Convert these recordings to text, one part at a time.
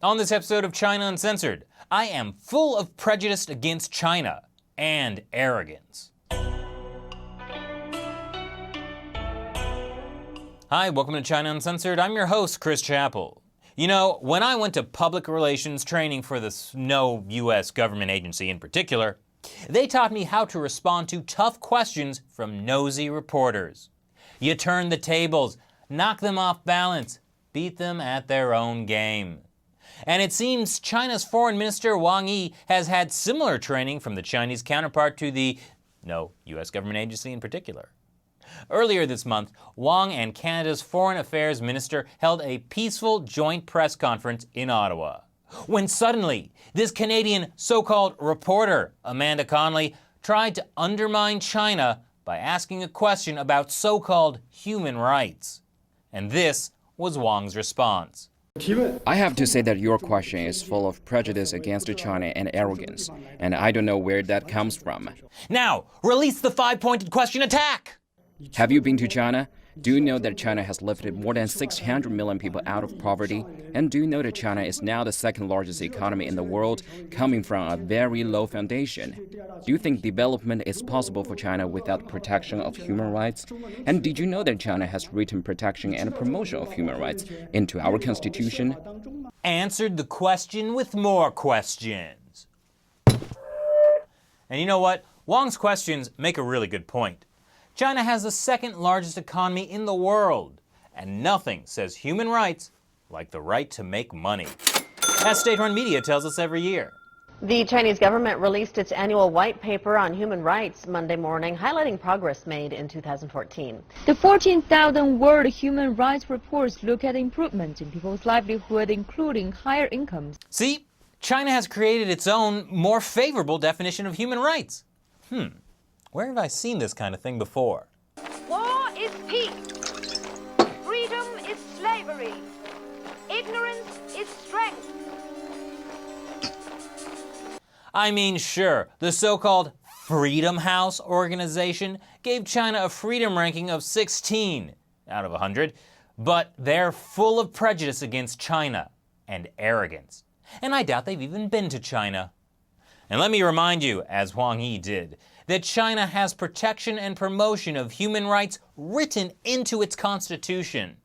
On this episode of China Uncensored, I am full of prejudice against China and arrogance. Hi, welcome to China Uncensored. I'm your host, Chris Chappell. You know, when I went to public relations training for no U.S. government agency in particular, they taught me how to respond to tough questions from nosy reporters. You turn the tables, knock them off balance, beat them at their own game. And it seems China's foreign minister Wang Yi has had similar training from the Chinese counterpart to the U.S. government agency in particular. Earlier this month, Wang and Canada's foreign affairs minister held a peaceful joint press conference in Ottawa, when suddenly this Canadian so-called reporter, Amanda Connolly, tried to undermine China by asking a question about so-called human rights. And this was Wang's response. I have to say that your question is full of prejudice against China and arrogance, and I don't know where that comes from. Now, release the five-pointed question attack! Have you been to China? Do you know that China has lifted more than 600 million people out of poverty? And do you know that China is now the second largest economy in the world, coming from a very low foundation? Do you think development is possible for China without protection of human rights? And did you know that China has written protection and promotion of human rights into our constitution? Answered the question with more questions. And you know what? Wang's questions make a really good point. China has the second largest economy in the world, and nothing says human rights like the right to make money, as state-run media tells us every year. The Chinese government released its annual white paper on human rights Monday morning, highlighting progress made in 2014. The 14,000-word human rights reports look at improvements in people's livelihood, including higher incomes. See, China has created its own, more favorable definition of human rights. Where have I seen this kind of thing before? War is peace. Freedom is slavery. Ignorance is strength. I mean, sure, the so-called Freedom House organization gave China a freedom ranking of 16 out of 100, but they're full of prejudice against China and arrogance. And I doubt they've even been to China. And let me remind you, as Wang Yi did, that China has protection and promotion of human rights written into its constitution.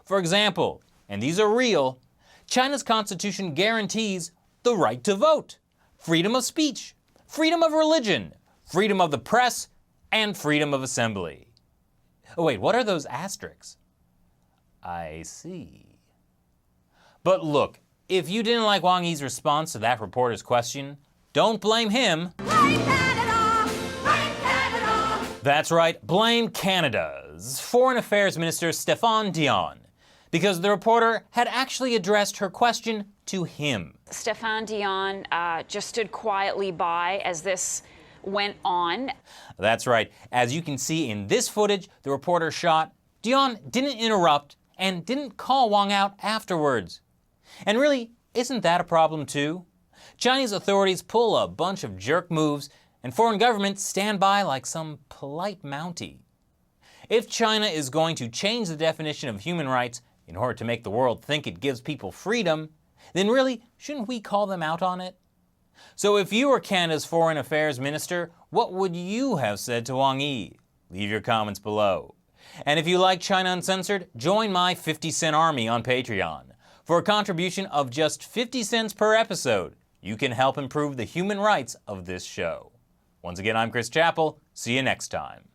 For example, and these are real, China's constitution guarantees the right to vote, freedom of speech, freedom of religion, freedom of the press, and freedom of assembly. Oh wait, what are those asterisks? I see. But look, if you didn't like Wang Yi's response to that reporter's question, don't blame him. Blame Canada! Blame Canada! That's right, blame Canada's Foreign Affairs Minister Stéphane Dion, because the reporter had actually addressed her question to him. Stéphane Dion just stood quietly by as this went on. That's right, as you can see in this footage the reporter shot, Dion didn't interrupt and didn't call Wang out afterwards. And really, isn't that a problem too? Chinese authorities pull a bunch of jerk moves, and foreign governments stand by like some polite Mountie. If China is going to change the definition of human rights in order to make the world think it gives people freedom, then really, shouldn't we call them out on it? So if you were Canada's foreign affairs minister, what would you have said to Wang Yi? Leave your comments below. And if you like China Uncensored, join my 50-cent army on Patreon. For a contribution of just 50 cents per episode, you can help improve the human rights of this show. Once again, I'm Chris Chappell. See you next time.